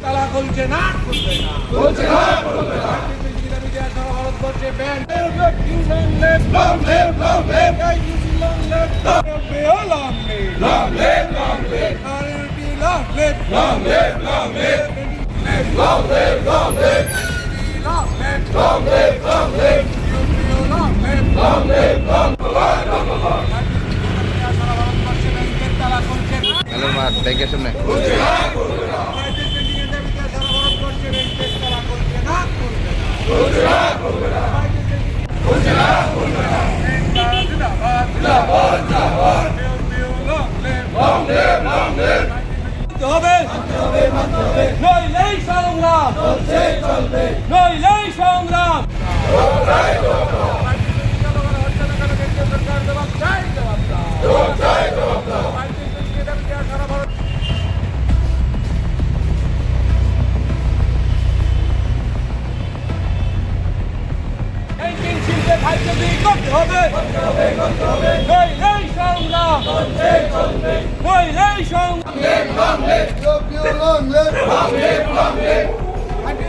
তালা খুলছে না, খুলবে না। ভারতবর্ষে ব্যাংক ব্যাংকের সামনে নইলেই সংগ্রাম, নইলেই সংগ্রাম। করতে হবে, নইলেই সংগ্রাম, নইলেই সংগ্রাম।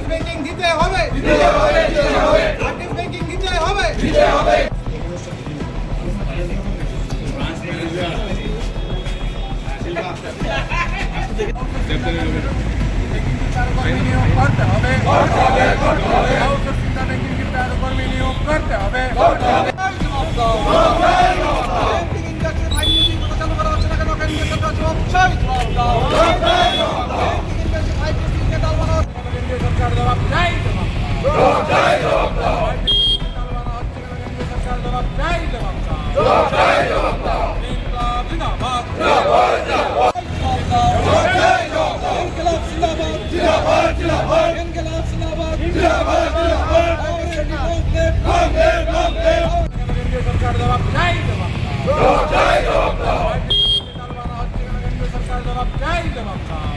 ব্যাংকিং দিতে হবে, ব্যাংকিং দিতে হবে। করতে হবে, কর্মী নিয়োগ করতে হবে। সরকার জবাব চাই, জবাব চাই, জবাব দাও। সরকার জবাব চাই, জবাব দাও। ইনকলাব জিন্দাবাদ, জিন্দাবাদ, জিন্দাবাদ। ইনকলাব জিন্দাবাদ, জিন্দাবাদ, জিন্দাবাদ। ইনকলাব জিন্দাবাদ, জিন্দাবাদ, জিন্দাবাদ। সরকার জবাব চাই, জবাব চাই, জবাব দাও। সরকার জবাব চাই,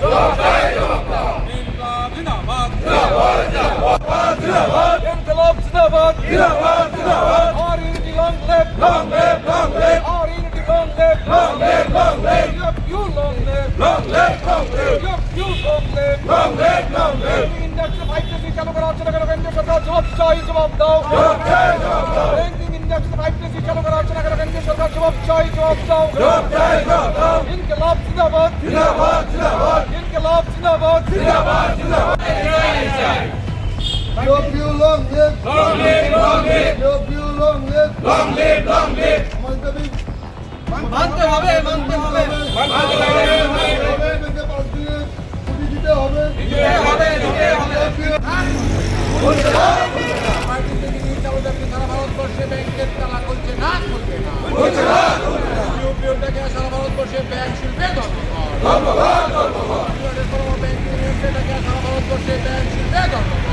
জবাব চাই, জবাব দাও। ইনকলাব জিন্দাবাদ, জিন্দাবাদ, জিন্দাবাদ, জিন্দাবাদ। ইনকলাব জিন্দাবাদ, জিন্দাবাদ, জিন্দাবাদ। Our unity long live, long live, long live. Our unity long live, long live, long live. You long live, long live, long live. You long live, long live, long live. Index 5% চালু করা হচ্ছে না কেন? কেন্দ্রীয় সরকার জবাব চাই, জবাব দাও। জবাব চাই, জবাব দাও। ব্যাংকিং ইন্ডেক্স 5% চালু করা হচ্ছে না কেন? কেন্দ্রীয় সরকার জবাব চাই, জবাব দাও। জবাব চাই, জবাব দাও। ইনকলাব জিন্দাবাদ, জিন্দাবাদ, জিন্দাবাদ। ইনকলাব জিন্দাবাদ, জিন্দাবাদ, জিন্দাবাদ। Your view long live, Long live, long live. your view long live. Long live, long live. আমাদের দাবি মানতে হবে, মানতে হবে। মানতে হবে, ব্যাংকে 5 দিনের ছুটি দিতে হবে। দিতে হবে, দিতে হবে। সারা ভারতবর্ষে ব্যাংকের তালা খুলছে না, খুলবে না। ইউপিও থেকে সারা ভারতবর্ষে ব্যাংক শিল্পে ধর্মঘট। ব্যাংকিং ইউনিয়ন থেকে সারা ভারতবর্ষে ব্যাংক শিল্পে ধর্মঘট।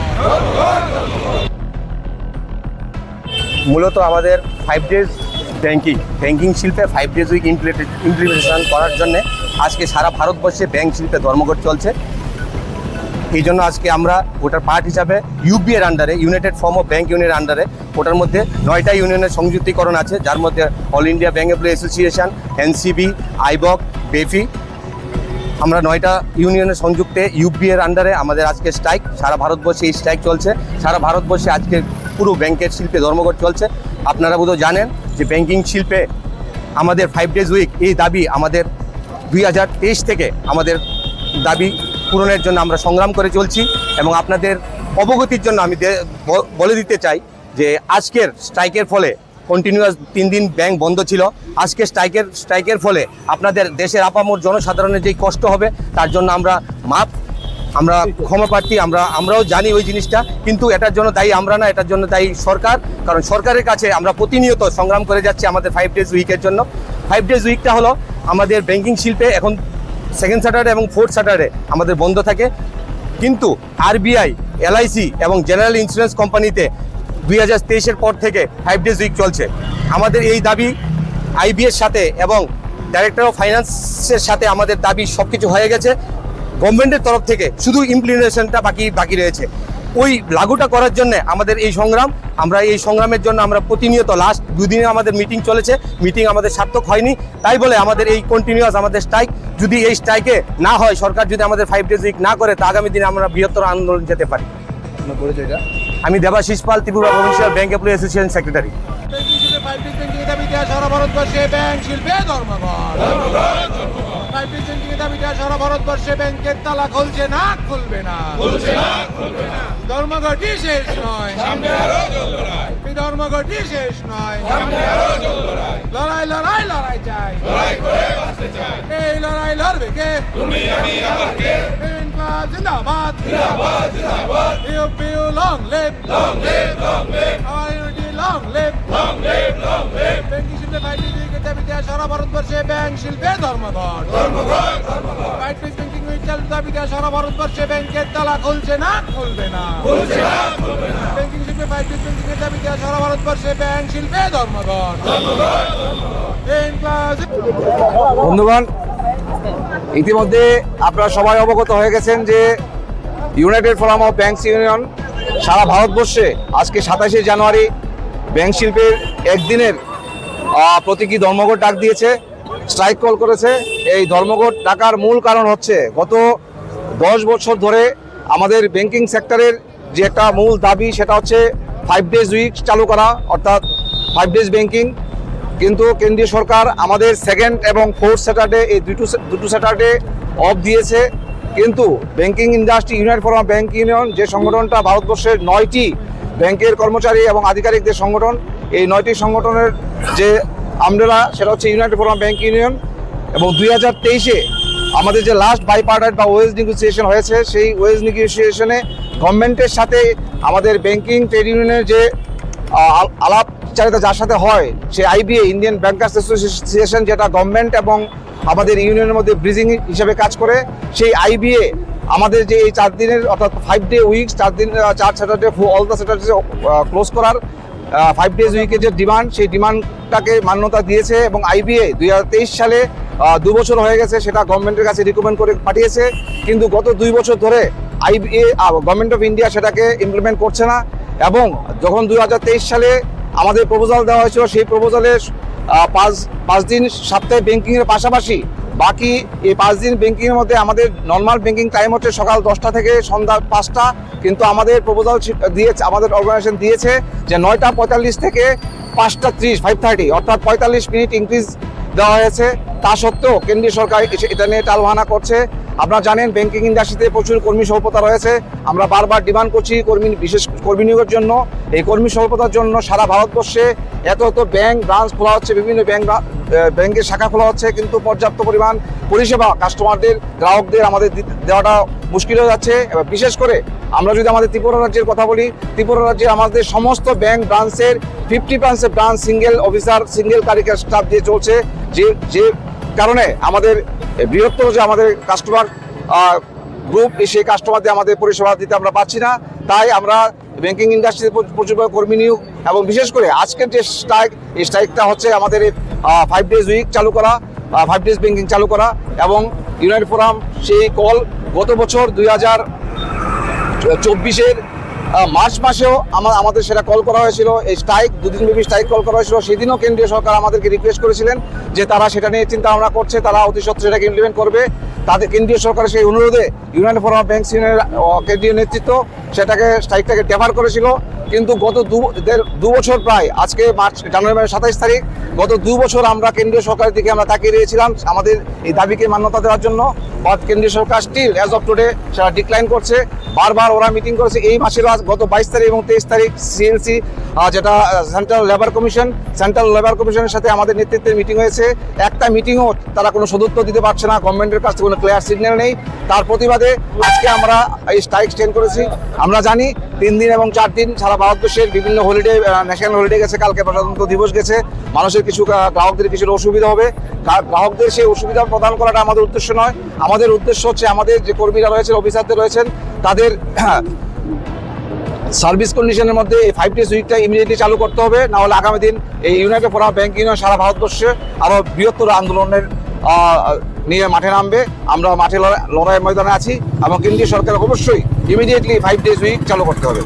মূলত আমাদের 5 ডেজ ব্যাংকিং শিল্পে 5 ডেজ উইক ইমপ্লিমেন্টেশন করার জন্য আজকে সারা ভারতবর্ষে ব্যাংক শিল্পে ধর্মঘট চলছে। এই জন্য আজকে আমরা ওটার পার্ট হিসাবে ইউবিএর আন্ডারে, ইউনাইটেড ফর্ম অফ ব্যাংক ইউনিয়নের আন্ডারে, ওটার মধ্যে 9টা ইউনিয়নের সংযুক্তিকরণ আছে, যার মধ্যে all India bank employee association, NCB, AIBOC, BEFI, আমরা 9টা ইউনিয়নের সংযুক্তে ইউবিএর আন্ডারে আমাদের আজকে স্ট্রাইক। সারা ভারতবর্ষে এই স্ট্রাইক চলছে। সারা ভারতবর্ষে আজকে পুরো ব্যাংকের শিল্পে ধর্মঘট চলছে। আপনারা বোধহয় জানেন যে ব্যাংকিং শিল্পে আমাদের 5 ডেজ উইক এই দাবি আমাদের 2023 থেকে আমাদের দাবি পূরণের জন্য আমরা সংগ্রাম করে চলছি। এবং আপনাদের অবগতির জন্য আমি বলে দিতে চাই যে আজকের স্ট্রাইকের ফলে কন্টিনিউয়াস 3 দিন ব্যাংক বন্ধ ছিল। আজকে স্ট্রাইকের ফলে আপনাদের দেশের আপামর জনসাধারণের যেই কষ্ট হবে তার জন্য আমরা ক্ষমা প্রার্থী। আমরাও জানি ওই জিনিসটা, কিন্তু এটার জন্য দায়ী আমরা না, এটার জন্য দায়ী সরকার। কারণ সরকারের কাছে আমরা প্রতিনিয়ত সংগ্রাম করে যাচ্ছি আমাদের 5 ডেজ উইকের জন্য। 5 ডেজ উইকটা হলো আমাদের ব্যাংকিং শিল্পে এখন 2nd স্যাটারডে এবং 4th স্যাটারডে আমাদের বন্ধ থাকে, কিন্তু আরবিআই, এলআইসি এবং জেনারেল ইন্স্যুরেন্স কোম্পানিতে 2023-এর পর থেকে 5 ডেজ উইক চলছে। আমাদের এই দাবি আইবিএর সাথে এবং ডাইরেক্টর অফ ফাইন্যান্সের সাথে আমাদের দাবি সব কিছু হয়ে গেছে। গভর্নমেন্টের তরফ থেকে শুধু ইমপ্লিমেন্টেশনটা বাকি রয়েছে। ওই লাগুটা করার জন্য আমাদের এই সংগ্রাম, আমরা এই সংগ্রামের জন্য আমরা প্রতিনিয়ত লাস্ট দুদিনে আমাদের মিটিং চলেছে, মিটিং আমাদের সার্থক হয়নি, তাই বলে আমাদের এই কন্টিনিউয়াস আমাদের স্ট্রাইক, যদি এই স্ট্রাইকে না হয়, সরকার যদি আমাদের 5 days উইক না করে, তা আগামী দিনে আমরা বৃহত্তর আন্দোলন যেতে পারি। আমি Debashis Pal, Tripura provincial bank employee association secretary. সারা ভারতবর্ষে ব্যাংক শিল্পে ধর্মঘট, সারা ভারতবর্ষে ব্যাংকের তালা খুলছে না, খুলবে না, ধর্মঘটই শেষ নয়, ধর্মঘটই শেষ নয়, লড়াই লড়াই লড়াই চাই, এই লড়াই লড়বে কে? জিন্দাবাদ, long live, our unity long live, banking শিল্পে 5 days উইকের দাবিতে সারা ভারতবর্ষে ব্যাংক শিল্পে ধর্মঘট, 5 days ব্যাংকিং উইক চালুর দাবিতে সারা ভারতবর্ষে ব্যাংকের তালা খুলছে না, খুলবে না, ব্যাংকিং শিল্পে 5 days ব্যাংকিংয়ের দাবিতে সারা ভারতবর্ষে ব্যাংক শিল্পে ধর্মঘট। বন্ধুগণ, ইতিমধ্যে আপনারা সবাই অবগত হয়ে গেছেন যে united forum of banks union সারা ভারতবর্ষে আজকে 27শে জানুয়ারি ব্যাংক শিল্পের একদিনের প্রতীকী ধর্মঘট ডাক দিয়েছে, স্ট্রাইক কল করেছে। এই ধর্মঘট ডাকার মূল কারণ হচ্ছে গত 10 বছর ধরে আমাদের ব্যাংকিং সেক্টরের যে একটা মূল দাবি, সেটা হচ্ছে 5 days উইক চালু করা, অর্থাৎ 5 days ব্যাংকিং। কিন্তু কেন্দ্রীয় সরকার আমাদের 2nd এবং 4th স্যাটারডে, এই দুটো স্যাটারডে অফ দিয়েছে। কিন্তু banking industry United forum of bank union, যে সংগঠনটা ভারতবর্ষের 9টি ব্যাংকের কর্মচারী এবং আধিকারিকদের সংগঠন, এই 9টি সংগঠনের যে আমরেলা, সেটা হচ্ছে ইউনাইটেড ফোরাম ব্যাংক ইউনিয়ন। এবং 2023-এ আমাদের যে লাস্ট বাইপার্টাইট বা ওয়েজ নেগোসিয়েশন হয়েছে, সেই ওয়েজ নেগোসিয়েশনে গভর্নমেন্টের সাথে আমাদের ব্যাংকিং ট্রেড ইউনিয়নের যে আলাপচারিতা যার সাথে হয়, সেই আইবিএ, ইন্ডিয়ান ব্যাংকার্স অ্যাসোসিয়েশন, যেটা গভর্নমেন্ট এবং আমাদের ইউনিয়নের মধ্যে ব্রিজিং হিসেবে কাজ করে, সেই আইবিএ আমাদের যে এই 4 দিনের অর্থাৎ 5 day weeks, 4 Saturday all the Saturday close করার 5 days উইকের যে ডিমান্ড, সেই ডিমান্ডটাকে মান্যতা দিয়েছে। এবং আইবিএ 2023 সালে 2 বছর হয়ে গেছে, সেটা গভর্নমেন্টের কাছে রিকমেন্ড করে পাঠিয়েছে। কিন্তু গত 2 বছর ধরে আইবিএ, গভর্নমেন্ট অফ ইন্ডিয়া সেটাকে ইমপ্লিমেন্ট করছে না। এবং যখন 2023 সালে আমাদের প্রপোজাল দেওয়া হয়েছিল, সেই প্রপোজালে 5 দিন সপ্তাহে ব্যাংকিংয়ের পাশাপাশি বাকি এই 5 দিন ব্যাংকিংয়ের মধ্যে আমাদের নর্মাল ব্যাংকিং টাইম হচ্ছে সকাল 10টা থেকে সন্ধ্যা 5টা। কিন্তু আমাদের প্রপোজাল দিয়েছে, আমাদের অর্গানাইজেশন দিয়েছে যে 9:45 থেকে 5:30, 5:30, অর্থাৎ 45 মিনিট ইনক্রিজ দেওয়া হয়েছে। তা সত্ত্বেও কেন্দ্রীয় সরকার এটা নিয়ে টালবাহানা করছে। আপনারা জানেন ব্যাংকিং ইন্ডাস্ট্রিতে প্রচুর কর্মী স্বল্পতা রয়েছে। আমরা বারবার ডিমান্ড করছি বিশেষ কর্মী নিয়োগের জন্য। এই কর্মী স্বল্পতার জন্য সারা ভারতবর্ষে এত ব্যাংক ব্রাঞ্চ খোলা হচ্ছে, বিভিন্ন ব্যাংকের শাখা খোলা হচ্ছে, কিন্তু পর্যাপ্ত পরিমাণ পরিষেবা কাস্টমারদের, গ্রাহকদের আমাদের দেওয়াটা মুশকিল হয়ে যাচ্ছে। বিশেষ করে আমরা যদি আমাদের ত্রিপুরা রাজ্যের কথা বলি, ত্রিপুরা রাজ্যে আমাদের সমস্ত ব্যাংক ব্রাঞ্চের 50% ব্রাঞ্চ সিঙ্গেল অফিসার, সিঙ্গেল কারিগর স্টাফ দিয়ে চলছে, যে কারণে আমাদের বৃহত্তর যে আমাদের কাস্টমার গ্রুপ, সেই কাস্টমারদের আমাদের পরিষেবা দিতে আমরা পাচ্ছি না। তাই আমরা ব্যাংকিং ইন্ডাস্ট্রিতে প্রচুর কর্মী নিয়োগ এবং বিশেষ করে আজকের যে স্ট্রাইক, এই স্ট্রাইকটা হচ্ছে আমাদের 5 days উইক চালু করা, 5 days ব্যাংকিং চালু করা। এবং ইউনাইটেড ফোরাম সেই কল গত বছর 2024-এর মার্চ মাসেও আমাদের সেটা কল করা হয়েছিল। এই স্ট্রাইক 2 দিনব্যাপী স্ট্রাইক কল করা হয়েছিল। সেদিনও কেন্দ্রীয় সরকার আমাদেরকে রিকোয়েস্ট করেছিলেন যে তারা সেটা নিয়ে চিন্তা ভাবনা করছে, তারা অতি সত্ত্বর সেটাকে ইমপ্লিমেন্ট করবে। তাদের কেন্দ্রীয় সরকারের সেই অনুরোধে ইউনাইটেড ফোরাম অফ ব্যাংকস ইউনিয়নের কেন্দ্রীয় নেতৃত্ব স্ট্রাইকটাকে ডেফার করেছিল। কিন্তু গত 2 বছর, প্রায় আজকে জানুয়ারি মাসের 27 তারিখ, গত 2 বছর আমরা কেন্দ্রীয় সরকারের দিকে আমরা তাকিয়ে রয়েছিলাম আমাদের এই দাবিকে মান্যতা দেওয়ার জন্য। বাট কেন্দ্রীয় সরকার স্টিল অ্যাজ অফ টুডে সেটা ডিক্লাইন করছে। বারবার ওরা মিটিং করেছে। এই মাসের গত 22 তারিখ এবং 23 তারিখ সিএলসি, যেটা সেন্ট্রাল লেবার কমিশনের সাথে আমাদের নেতৃত্বের মিটিং হয়েছে। একটা মিটিংও তারা কোনো সদুত্তর দিতে পারছে না, গভর্নমেন্টের কাছে কোনো ক্লিয়ার সিগন্যাল নেই। তার প্রতিবাদে আজকে আমরা এই স্ট্রাইক স্টেন্ড করেছি। আমরা জানি 3 দিন এবং 4 দিন সারা ভারতবর্ষের বিভিন্ন হলিডে, ন্যাশনাল হলিডে গেছে, কালকে প্রজাতন্ত্র দিবস গেছে। মানুষের গ্রাহকদের কিছুটা অসুবিধা হবে। গ্রাহকদের সেই অসুবিধা প্রদান করাটা আমাদের উদ্দেশ্য নয়। আমাদের উদ্দেশ্য হচ্ছে আমাদের যে কর্মীরা রয়েছেন, অফিসারদের রয়েছেন, তাদের সার্ভিস কন্ডিশনের মধ্যে এই 5 days উইকটা ইমিডিয়েটলি চালু করতে হবে। না হলে আগামী দিন এই ইউনাইটেড ফোরাম ব্যাংক ইউনিয়ন সারা ভারতবর্ষে আরও বৃহত্তর আন্দোলনের নিয়ে মাঠে নামবে। আমরা মাঠে লড়াই ময়দানে আছি এবং কেন্দ্রীয় সরকার অবশ্যই ইমিডিয়েটলি 5 days উইক চালু করতে হবে।